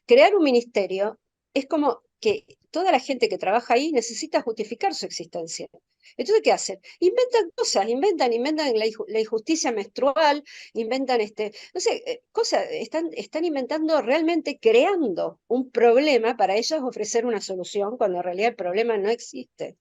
Crear un ministerio es como que toda la gente que trabaja ahí necesita justificar su existencia. Entonces, ¿qué hacen? Inventan cosas, inventan la injusticia menstrual, inventan no sé, cosas, están inventando realmente creando un problema para ellos ofrecer una solución, cuando en realidad el problema no existe.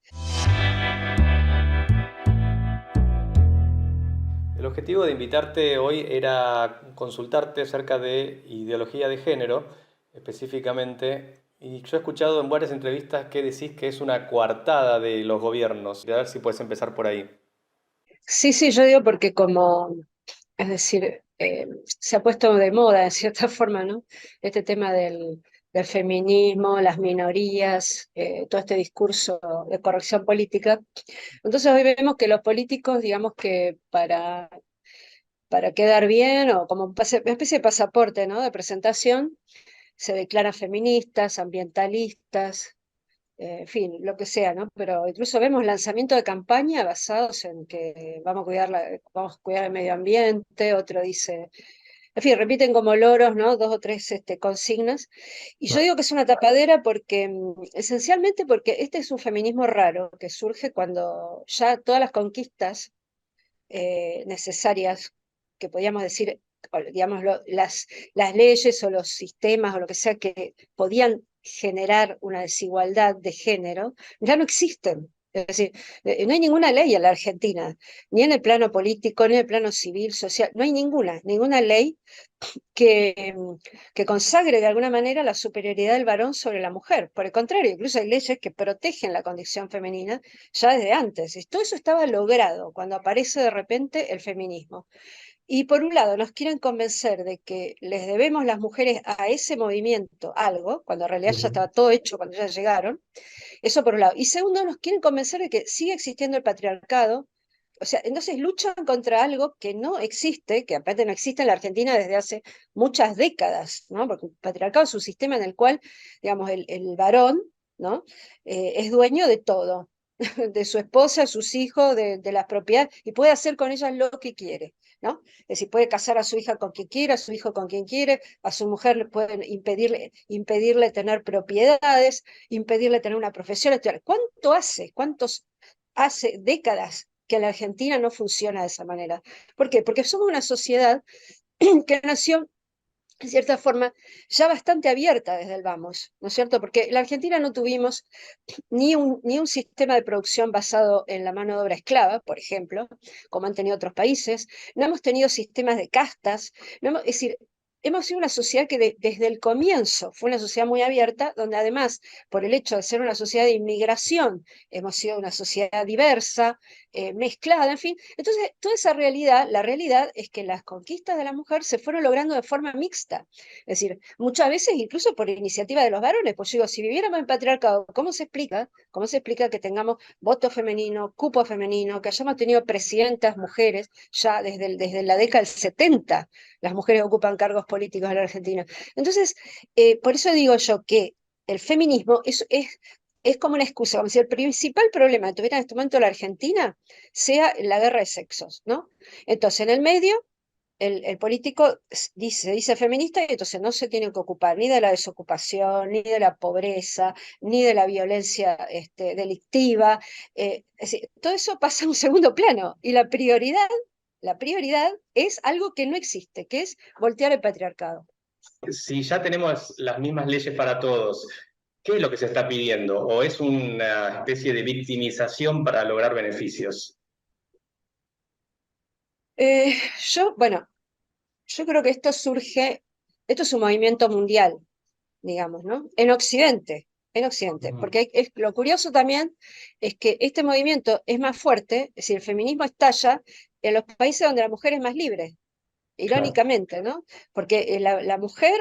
El objetivo de invitarte hoy era consultarte acerca de ideología de género, específicamente, y yo he escuchado en varias entrevistas que decís que es una coartada de los gobiernos. A ver si puedes empezar por ahí. Sí, sí, yo digo porque como, es decir, se ha puesto de moda en cierta forma, ¿no? Este tema del feminismo, las minorías, todo este discurso de corrección política. Entonces hoy vemos que los políticos, digamos que para quedar bien o como una especie de pasaporte, ¿no? De presentación, se declaran feministas, ambientalistas, en fin, lo que sea, ¿no? Pero incluso vemos lanzamientos de campaña basados en que vamos a cuidar el medio ambiente, otro dice, en fin, repiten como loros, ¿no? Dos o tres consignas. Y yo digo que es una tapadera porque, esencialmente porque este es un feminismo raro que surge cuando ya todas las conquistas necesarias, que podíamos decir, digamos, las leyes o los sistemas o lo que sea que podían generar una desigualdad de género, ya no existen. Es decir, no hay ninguna ley en la Argentina, ni en el plano político, ni en el plano civil, social, no hay ninguna ley que, que consagre de alguna manera la superioridad del varón sobre la mujer. Por el contrario, incluso hay leyes que protegen la condición femenina ya desde antes. Y todo eso estaba logrado cuando aparece de repente el feminismo. Y por un lado nos quieren convencer de que les debemos las mujeres a ese movimiento algo, cuando en realidad ya Ujú. estaba todo hecho cuando ya llegaron. Eso por un lado. Y segundo, nos quieren convencer de que sigue existiendo el patriarcado. O sea, entonces luchan contra algo que no existe, que aparte no existe en la Argentina desde hace muchas décadas, ¿no? Porque el patriarcado es un sistema en el cual, digamos, el varón, ¿no? Es dueño de todo, de su esposa, sus hijos, de las propiedades, y puede hacer con ellas lo que quiere, ¿no? Es decir, puede casar a su hija con quien quiera, a su hijo con quien quiere, a su mujer le pueden impedirle tener propiedades, impedirle tener una profesión, etc. ¿Cuántos hace décadas que la Argentina no funciona de esa manera? ¿Por qué? Porque somos una sociedad que nació en cierta forma, ya bastante abierta desde el vamos, ¿no es cierto? Porque en la Argentina no tuvimos ni un sistema de producción basado en la mano de obra esclava, por ejemplo, como han tenido otros países, no hemos tenido sistemas de castas, es decir, hemos sido una sociedad que desde el comienzo fue una sociedad muy abierta, donde además, por el hecho de ser una sociedad de inmigración, hemos sido una sociedad diversa, mezclada, en fin. Entonces, toda esa realidad, la realidad es que las conquistas de la mujer se fueron logrando de forma mixta. Es decir, muchas veces incluso por iniciativa de los varones, pues yo digo, si viviéramos en patriarcado, ¿cómo se explica? ¿Cómo se explica que tengamos voto femenino, cupo femenino, que hayamos tenido presidentas mujeres ya desde la década del 70? Las mujeres ocupan cargos políticos en la Argentina. Entonces, por eso digo yo que el feminismo es como una excusa, como si el principal problema que tuviera en este momento la Argentina sea la guerra de sexos, ¿no? Entonces, en el medio el político se dice feminista y entonces no se tiene que ocupar ni de la desocupación, ni de la pobreza, ni de la violencia delictiva. Es decir, todo eso pasa a un segundo plano y la prioridad es algo que no existe, que es voltear el patriarcado. Si ya tenemos las mismas leyes para todos, ¿qué es lo que se está pidiendo? ¿O es una especie de victimización para lograr beneficios? Eh, bueno, yo creo que esto es un movimiento mundial, digamos, ¿no? En Occidente, Ujú. porque lo curioso también es que este movimiento es más fuerte, es decir, el feminismo estalla en los países donde la mujer es más libre, Claro. irónicamente, ¿no? Porque la mujer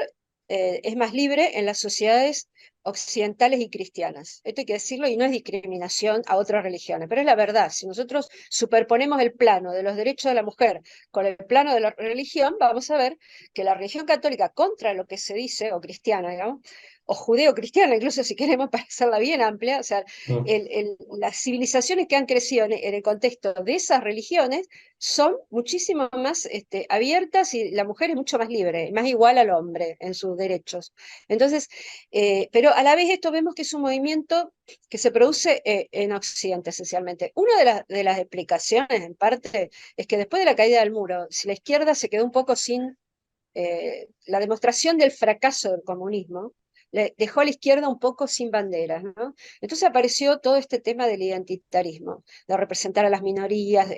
es más libre en las sociedades occidentales y cristianas. Esto hay que decirlo y no es discriminación a otras religiones, pero es la verdad. Si nosotros superponemos el plano de los derechos de la mujer con el plano de la religión, vamos a ver que la religión católica, contra lo que se dice, o cristiana, digamos, o judeo-cristiana, incluso si queremos para hacerla bien amplia, o sea, Mm. las civilizaciones que han crecido en el contexto de esas religiones son muchísimo más abiertas y la mujer es mucho más libre, más igual al hombre en sus derechos. Entonces, pero a la vez esto vemos que es un movimiento que se produce en Occidente esencialmente. Una de las explicaciones, en parte, es que después de la caída del muro, si la izquierda se quedó un poco sin la demostración del fracaso del comunismo, le dejó a la izquierda un poco sin banderas, ¿no? Entonces apareció todo este tema del identitarismo, de representar a las minorías,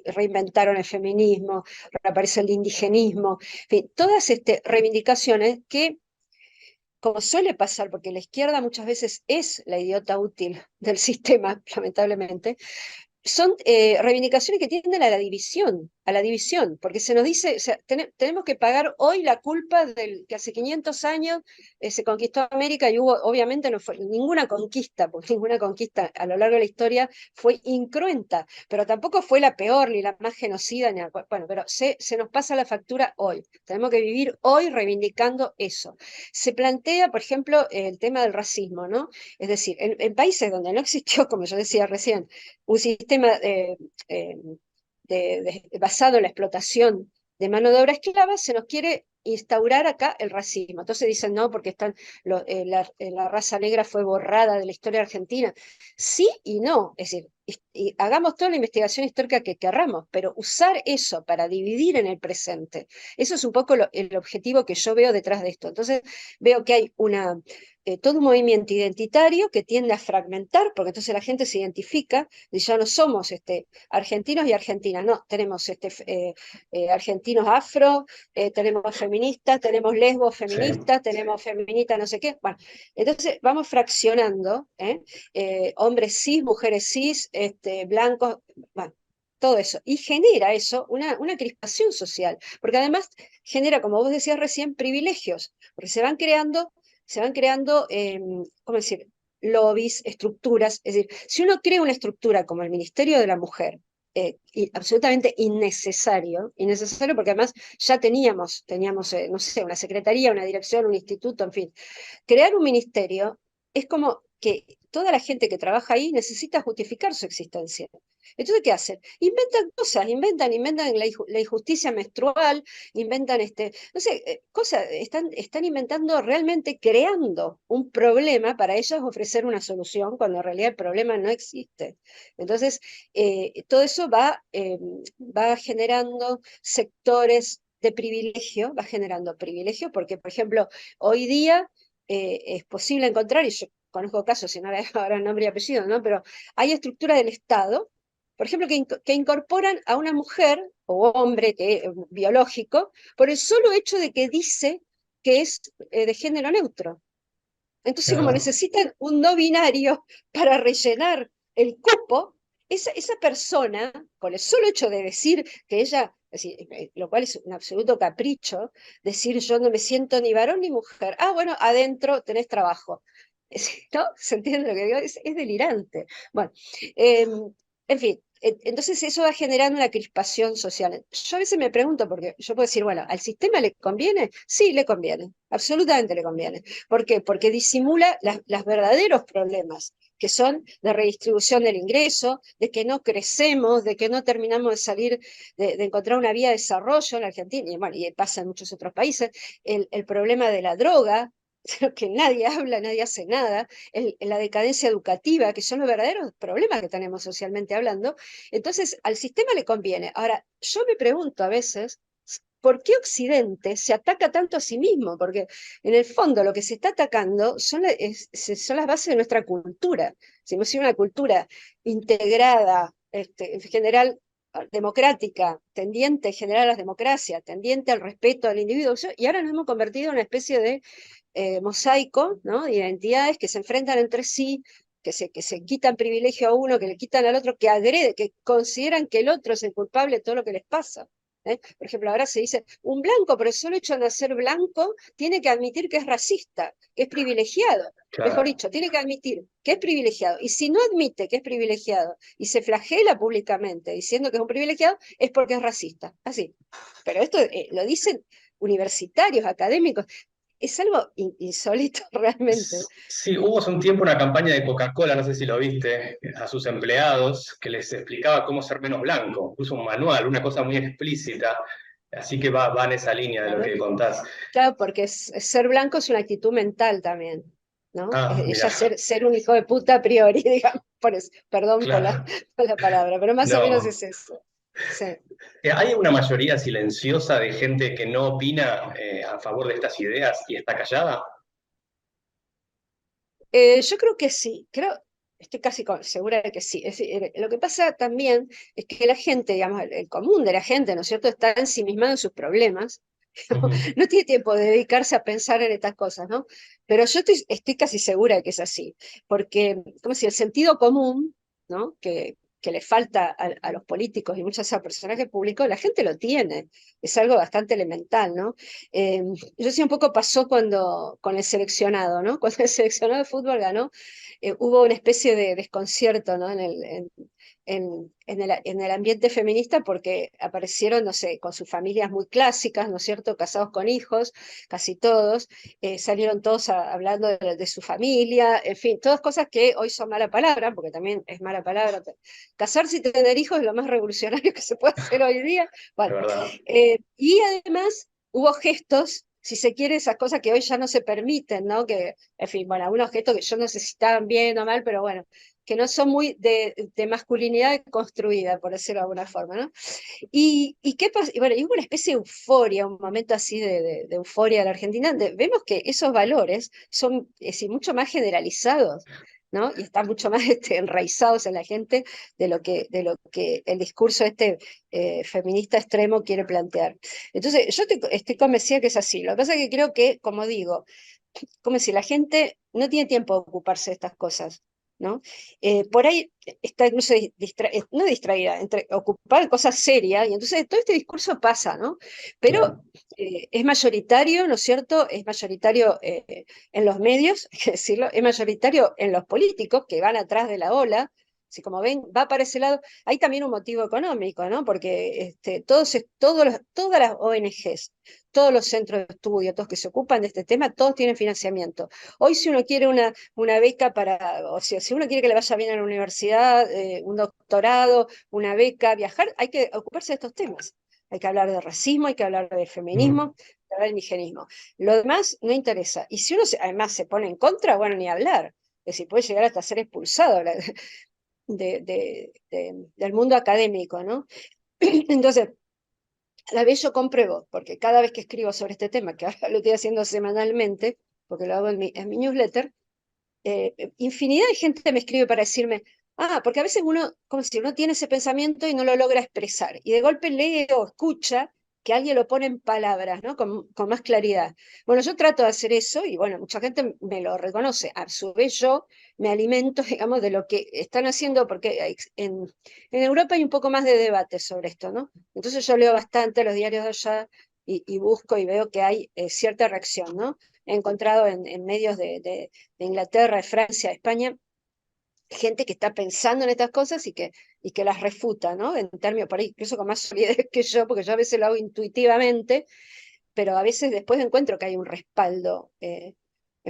reinventaron el feminismo, reapareció el indigenismo, en fin, todas reivindicaciones que, como suele pasar, porque la izquierda muchas veces es la idiota útil del sistema, lamentablemente, son reivindicaciones que tienden a la división, porque se nos dice, o sea, tenemos que pagar hoy la culpa del que hace 500 años se conquistó América y hubo, obviamente no fue ninguna conquista, porque ninguna conquista a lo largo de la historia fue incruenta, pero tampoco fue la peor ni la más genocida, bueno, pero se nos pasa la factura hoy, tenemos que vivir hoy reivindicando eso. Se plantea, por ejemplo, el tema del racismo, ¿no? Es decir, en países donde no existió, como yo decía recién, un sistema basado en la explotación de mano de obra esclava, se nos quiere instaurar acá el racismo. Entonces dicen, no, porque la raza negra fue borrada de la historia argentina. Sí y no, es decir, y hagamos toda la investigación histórica que querramos, pero usar eso para dividir en el presente, eso es un poco el objetivo que yo veo detrás de esto. Entonces veo que hay todo un movimiento identitario que tiende a fragmentar, porque entonces la gente se identifica, y ya no somos argentinos y argentinas, no, tenemos argentinos afro, tenemos feministas, tenemos lesbos Sí. feministas, tenemos feministas no sé qué, bueno, entonces vamos fraccionando, hombres cis, mujeres cis, blancos, bueno, todo eso, y genera eso una crispación social, porque además genera, como vos decías recién, privilegios, porque se van creando, ¿cómo decir? Lobbies, estructuras. Es decir, si uno crea una estructura como el Ministerio de la Mujer, absolutamente innecesario porque además ya teníamos no sé, una secretaría, una dirección, un instituto, en fin. Crear un ministerio es como que toda la gente que trabaja ahí necesita justificar su existencia. Entonces, ¿qué hacen? Inventan cosas, inventan la injusticia menstrual, inventan no sé, cosas, están inventando realmente creando un problema para ellos ofrecer una solución cuando en realidad el problema no existe. Entonces, todo eso va generando sectores de privilegio, va generando privilegio porque, por ejemplo, hoy día es posible encontrar, y yo conozco casos, si no ahora nombre y apellido, ¿no? Pero hay estructuras del Estado, por ejemplo, que incorporan a una mujer o hombre biológico por el solo hecho de que dice que es de género neutro. Entonces, como Claro. necesitan un no binario para rellenar el cupo, esa persona, con el solo hecho de decir que ella, es decir, lo cual es un absoluto capricho, decir yo no me siento ni varón ni mujer, ah, bueno, adentro tenés trabajo. ¿No? ¿Se entiende lo que digo? Es delirante. Bueno, en fin, entonces eso va generando una crispación social. Yo a veces me pregunto, porque yo puedo decir, bueno, ¿al sistema le conviene? Sí, le conviene, absolutamente le conviene. ¿Por qué? Porque disimula los verdaderos problemas, que son de redistribución del ingreso, de que no crecemos, de que no terminamos de salir, de encontrar una vía de desarrollo en la Argentina, y, bueno, y pasa en muchos otros países, el problema de la droga, que nadie habla, nadie hace nada, la decadencia educativa, que son los verdaderos problemas que tenemos socialmente hablando. Entonces, al sistema le conviene. Ahora, yo me pregunto a veces, ¿por qué Occidente se ataca tanto a sí mismo? Porque en el fondo lo que se está atacando son las bases de nuestra cultura. Si hemos sido una cultura integrada, en general democrática, tendiente en general a las democracias, tendiente al respeto al individuo, y ahora nos hemos convertido en una especie de mosaico, ¿no? De identidades que se enfrentan entre sí, que se quitan privilegio a uno, que le quitan al otro, que agrede, que consideran que el otro es el culpable de todo lo que les pasa. ¿eh? Por ejemplo, ahora se dice, un blanco, por el solo hecho de nacer blanco, tiene que admitir que es racista, que es privilegiado. Mejor Claro. dicho, tiene que admitir que es privilegiado. Y si no admite que es privilegiado y se flagela públicamente diciendo que es un privilegiado, es porque es racista. Así. Pero esto lo dicen universitarios, académicos. Es algo insólito realmente. Sí, hubo hace un tiempo una campaña de Coca-Cola, no sé si lo viste, a sus empleados, que les explicaba cómo ser menos blanco. Puso un manual, una cosa muy explícita, así que va en esa línea de lo Claro, que contás. claro, porque ser blanco es una actitud mental también, ¿no? Ah, Ella mira, ser un hijo de puta a priori, digamos, perdón por claro. por la palabra, pero más o menos No. es eso. Sí. ¿Hay una mayoría silenciosa de gente que no opina a favor de estas ideas y está callada? Yo creo que sí, estoy casi segura de que sí. Es decir, lo que pasa también es que la gente, digamos, el común de la gente, ¿no es cierto?, está ensimismado en sus problemas, Ujú. no tiene tiempo de dedicarse a pensar en estas cosas, ¿no? Pero yo estoy casi segura de que es así, porque, como si el sentido común, ¿no? Que le falta a los políticos y muchos a personajes públicos, la gente lo tiene, es algo bastante elemental, ¿no? Yo sé un poco pasó con el seleccionado, ¿no? Cuando el seleccionado de fútbol ganó, hubo una especie de desconcierto, ¿no? En el ambiente feminista porque aparecieron, no sé, con sus familias muy clásicas, ¿no es cierto?, casados con hijos, casi todos, salieron todos hablando de su familia, en fin, todas cosas que hoy son mala palabra, porque también es mala palabra. Casarse y tener hijos es lo más revolucionario que se puede hacer hoy día. De Bueno, verdad. y además hubo gestos, si se quiere, esas cosas que hoy ya no se permiten, ¿no? Que, en fin, bueno, algunos gestos que yo no sé si estaban bien o mal, pero bueno, que no son muy de masculinidad construida, por decirlo de alguna forma, ¿no? ¿Y qué pasa? Y bueno, y hubo una especie de euforia, un momento así de euforia de la Argentina, donde vemos que esos valores son, es decir, mucho más generalizados, ¿no? Y están mucho más enraizados en la gente de lo que el discurso feminista extremo quiere plantear. Entonces, yo estoy convencida que es así. Lo que pasa es que creo que, como digo, como si la gente no tiene tiempo de ocuparse de estas cosas, ¿no? Por ahí está incluso no distraída, ocupada en cosas serias, y entonces todo este discurso pasa, ¿no? Pero Claro. es mayoritario, ¿no es cierto? Es mayoritario en los medios, hay que decirlo, es mayoritario en los políticos que van atrás de la ola. Si como ven, va para ese lado. Hay también un motivo económico, ¿no? Porque todas las ONGs, todos los centros de estudio, todos que se ocupan de este tema, todos tienen financiamiento. Hoy si uno quiere una beca o sea, si uno quiere que le vaya bien a la universidad, un doctorado, una beca, viajar, hay que ocuparse de estos temas. Hay que hablar de racismo, hay que hablar de feminismo, Mm. hay que hablar de migenismo. Lo demás no interesa. Y si uno además se pone en contra, bueno, ni hablar. Es decir, puede llegar hasta ser expulsado del mundo académico, ¿no? Entonces, a la vez yo compruebo, porque cada vez que escribo sobre este tema, que ahora lo estoy haciendo semanalmente, porque lo hago en mi newsletter, infinidad de gente me escribe para decirme, porque a veces uno, como si uno tiene ese pensamiento y no lo logra expresar, y de golpe lee o escucha que alguien lo pone en palabras, ¿no? Con más claridad. Bueno, yo trato de hacer eso y bueno, mucha gente me lo reconoce. A su vez yo me alimento, digamos, de lo que están haciendo, porque en Europa hay un poco más de debate sobre esto, ¿no? Entonces yo leo bastante los diarios de allá y busco y veo que hay cierta reacción, ¿no? He encontrado en medios de Inglaterra, de Francia, de España, gente que está pensando en estas cosas y que las refuta, ¿no? En términos, por ahí, incluso con más solidez que yo, porque yo a veces lo hago intuitivamente, pero a veces después encuentro que hay un respaldo, en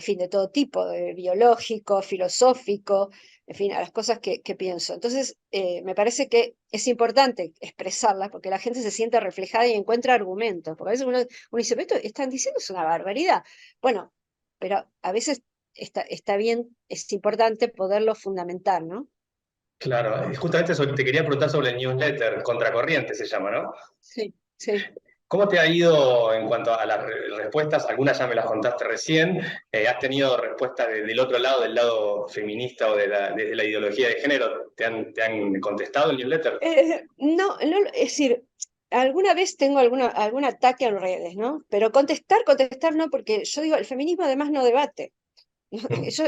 fin, de todo tipo, biológico, filosófico, en fin, a las cosas que pienso. Entonces, me parece que es importante expresarlas porque la gente se siente reflejada y encuentra argumentos, porque a veces uno dice, pero esto están diciendo es una barbaridad. Bueno, pero a veces está bien, es importante poderlo fundamentar, ¿no? Claro, justamente te quería preguntar sobre el newsletter, Contracorriente se llama, ¿no? Sí, sí. ¿Cómo te ha ido en cuanto a las respuestas? Algunas ya me las contaste recién. ¿Has tenido respuestas del otro lado, del lado feminista o desde la ideología de género? ¿Te han contestado el newsletter? No, es decir, alguna vez tengo algún ataque en redes, ¿no? Pero contestar no, porque yo digo, el feminismo además no debate.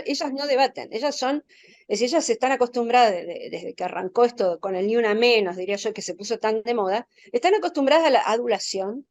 Ellas no debaten, ellas son, es decir, ellas están acostumbradas, desde que arrancó esto con el ni una menos, diría yo, que se puso tan de moda, están acostumbradas a la adulación,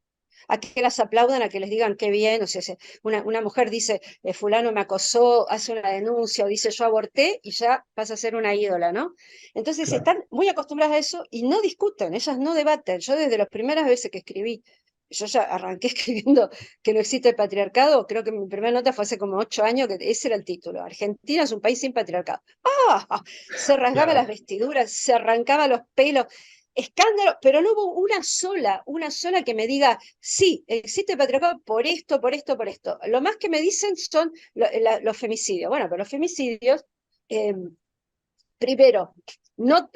a que las aplaudan, a que les digan qué bien, o sea, una mujer dice, fulano me acosó, hace una denuncia, o dice yo aborté, y ya pasa a ser una ídola, ¿no? Entonces Claro. están muy acostumbradas a eso y no discuten, ellas no debaten. Yo desde las primeras veces que escribí, yo ya arranqué escribiendo que no existe el patriarcado, creo que mi primera nota fue hace como 8 años, que ese era el título, Argentina es un país sin patriarcado. ¡Ah! Se rasgaba las Claro. vestiduras, se arrancaba los pelos, escándalo, pero no hubo una sola que me diga, sí, existe el patriarcado por esto, por esto, por esto. Lo más que me dicen son los femicidios. Bueno, pero los femicidios, eh, primero,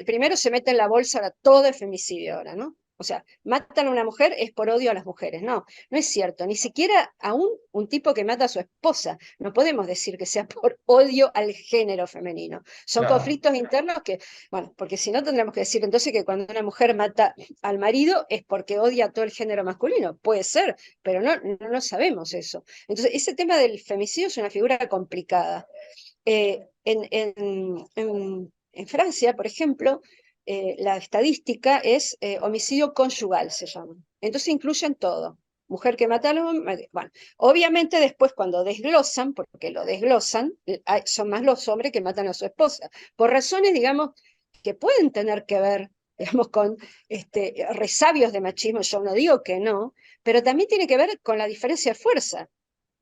primero se mete en la bolsa todo el femicidio ahora, ¿no? O sea, matan a una mujer es por odio a las mujeres. No, no es cierto. Ni siquiera aún un tipo que mata a su esposa. No podemos decir que sea por odio al género femenino. Son Claro. conflictos internos que, bueno, porque si no tendríamos que decir entonces que cuando una mujer mata al marido es porque odia a todo el género masculino. Puede ser, pero no sabemos eso. Entonces, ese tema del femicidio es una figura complicada. En Francia, por ejemplo, la estadística es homicidio conyugal, se llama. Entonces incluyen todo. Mujer que mata al hombre. Bueno, obviamente después cuando desglosan, porque lo desglosan, son más los hombres que matan a su esposa, por razones, digamos, que pueden tener que ver, digamos, con resabios de machismo, yo no digo que no, pero también tiene que ver con la diferencia de fuerza.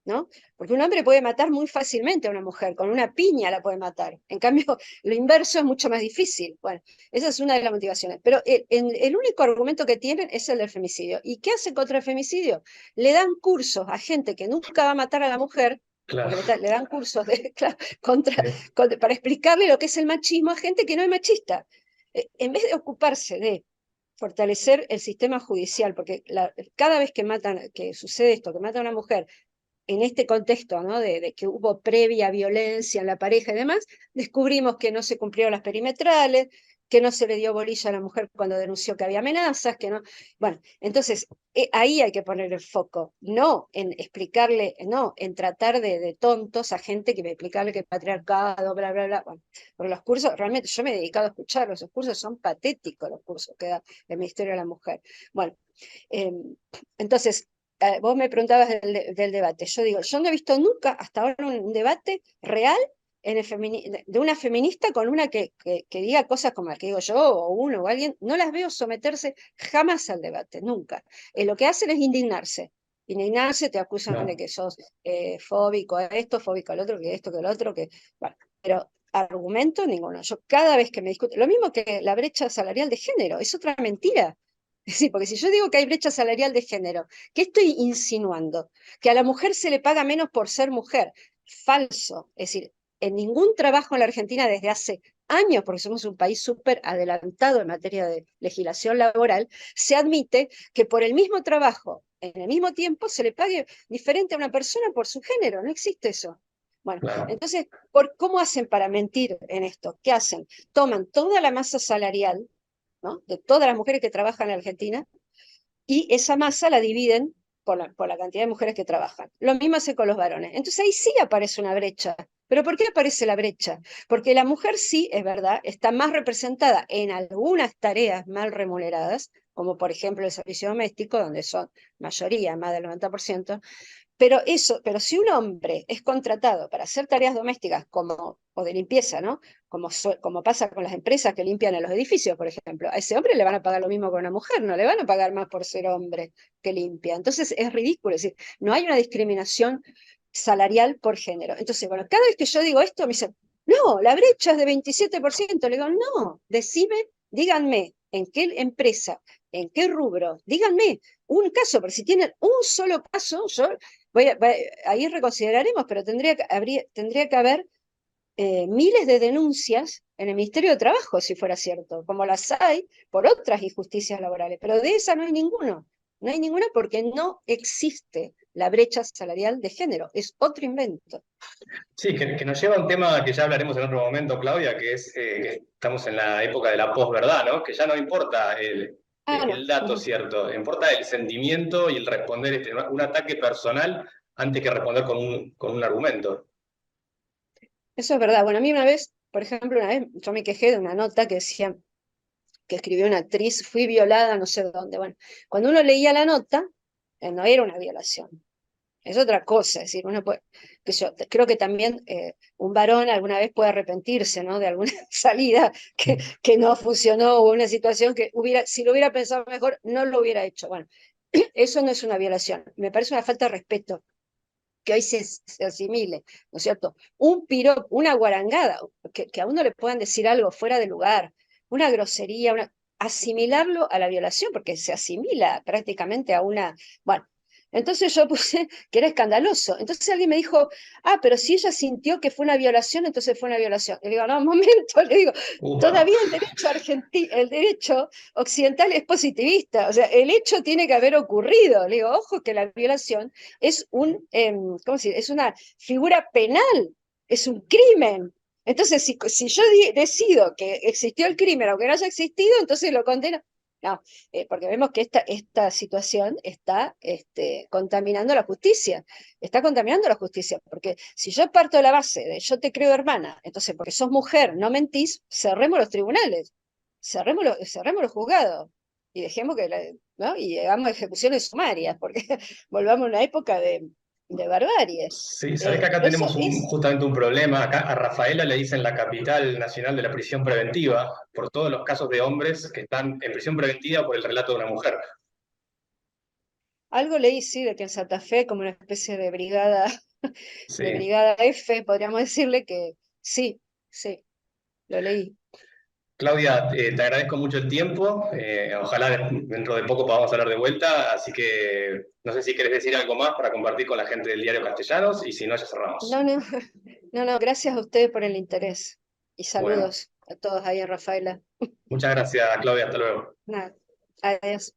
¿No? Porque un hombre puede matar muy fácilmente a una mujer, con una piña la puede matar. En cambio, lo inverso es mucho más difícil. Bueno, esa es una de las motivaciones. Pero el único argumento que tienen es el del femicidio. ¿Y qué hacen contra el femicidio? Le dan cursos a gente que nunca va a matar a la mujer, porque Claro. le dan cursos claro, Sí. para explicarle lo que es el machismo a gente que no es machista. En vez de ocuparse de fortalecer el sistema judicial, porque cada vez que matan, que sucede esto, que mata a una mujer, en este contexto, ¿no? De que hubo previa violencia en la pareja y demás, descubrimos que no se cumplieron las perimetrales, que no se le dio bolilla a la mujer cuando denunció que había amenazas, que no. Bueno, entonces ahí hay que poner el foco, no en explicarle, no en tratar de tontos a gente que me explicarle que el patriarcado, bla, bla, bla. Bueno, porque los cursos, realmente yo me he dedicado a escucharlos, los cursos son patéticos, los cursos que da el Ministerio de la Mujer. Bueno, eh, entonces, vos me preguntabas del debate. Yo digo, yo no he visto nunca hasta ahora un debate real de una feminista con una que diga cosas como las que digo yo, o uno o alguien. No las veo someterse jamás al debate, nunca. Lo que hacen es indignarse. Indignarse, te acusan de Claro. que sos fóbico a esto, fóbico al otro, que esto, que el otro, que. Bueno, pero argumento ninguno. Yo cada vez que me discuto, lo mismo que la brecha salarial de género, es otra mentira. Sí, porque si yo digo que hay brecha salarial de género, ¿qué estoy insinuando? Que a la mujer se le paga menos por ser mujer. Falso. Es decir, en ningún trabajo en la Argentina desde hace años, porque somos un país súper adelantado en materia de legislación laboral, se admite que por el mismo trabajo, en el mismo tiempo, se le pague diferente a una persona por su género. No existe eso. Bueno, Claro. entonces, ¿cómo hacen para mentir en esto? ¿Qué hacen? Toman toda la masa salarial, ¿no? De todas las mujeres que trabajan en Argentina, y esa masa la dividen por la cantidad de mujeres que trabajan. Lo mismo hace con los varones. Entonces ahí sí aparece una brecha. ¿Pero por qué aparece la brecha? Porque la mujer sí, es verdad, está más representada en algunas tareas mal remuneradas, como por ejemplo el servicio doméstico, donde son mayoría, más del 90%, pero si un hombre es contratado para hacer tareas domésticas o de limpieza, ¿no? Como pasa con las empresas que limpian en los edificios, por ejemplo, a ese hombre le van a pagar lo mismo que a una mujer, no le van a pagar más por ser hombre que limpia. Entonces es ridículo, es decir, no hay una discriminación salarial por género. Entonces, bueno, cada vez que yo digo esto, me dicen, no, la brecha es de 27%. Le digo, no, díganme, ¿en qué empresa, en qué rubro? Díganme un caso, pero si tienen un solo caso, ahí reconsideraremos, pero tendría que haber miles de denuncias en el Ministerio de Trabajo, si fuera cierto, como las hay por otras injusticias laborales, pero de esa no hay ninguno. No hay ninguna porque no existe la brecha salarial de género, es otro invento. Sí, que nos lleva a un tema que ya hablaremos en otro momento, Claudia, que es que estamos en la época de la posverdad, ¿no? Que ya no importa Ah, no. el dato cierto, importa el sentimiento y el responder un ataque personal antes que responder con un argumento. Eso es verdad. Bueno, a mí una vez, por ejemplo, una vez yo me quejé de una nota que decía que escribió una actriz, fui violada no sé dónde. Bueno, cuando uno leía la nota, no era una violación, es otra cosa. Es decir, uno puede, que yo creo que también un varón alguna vez puede arrepentirse, ¿no? De alguna salida que no funcionó o una situación que hubiera, si lo hubiera pensado mejor, no lo hubiera hecho. Bueno, eso no es una violación, me parece una falta de respeto que hoy se asimile, ¿no es cierto? Un piropo, una guarangada, que a uno le puedan decir algo fuera de lugar, una grosería, asimilarlo a la violación, porque se asimila prácticamente a una, bueno, entonces yo puse que era escandaloso. Entonces alguien me dijo, ah, pero si ella sintió que fue una violación, entonces fue una violación. Y le digo, no, un momento, le digo, Upa. todavía el derecho argentino, el derecho occidental es positivista, o sea, el hecho tiene que haber ocurrido. Le digo, ojo que la violación es ¿cómo decir? Es una figura penal, es un crimen. Entonces, si yo decido que existió el crimen o que no haya existido, entonces lo condeno. No, porque vemos que esta situación está contaminando la justicia. Está contaminando la justicia, porque si yo parto de la base de yo te creo hermana, entonces porque sos mujer, no mentís, cerremos los tribunales, cerremos los juzgados y dejemos ¿no? Y hagamos ejecuciones sumarias, porque volvamos a una época de barbarie. Sí, sabés que acá Pero eso tenemos es justamente un problema. Acá a Rafaela le dicen la capital nacional de la prisión preventiva por todos los casos de hombres que están en prisión preventiva por el relato de una mujer. algo leí, sí, de que en Santa Fe, como una especie de Sí. brigada F, podríamos decirle que sí, sí, lo leí. Claudia, te agradezco mucho el tiempo. Ojalá dentro de poco podamos hablar de vuelta. Así que no sé si querés decir algo más para compartir con la gente del Diario Castellanos y si no, ya cerramos. No, no, no, no, gracias a ustedes por el interés y Bueno, saludos a todos ahí en Rafaela. muchas gracias, Claudia. Hasta luego. Nada, adiós.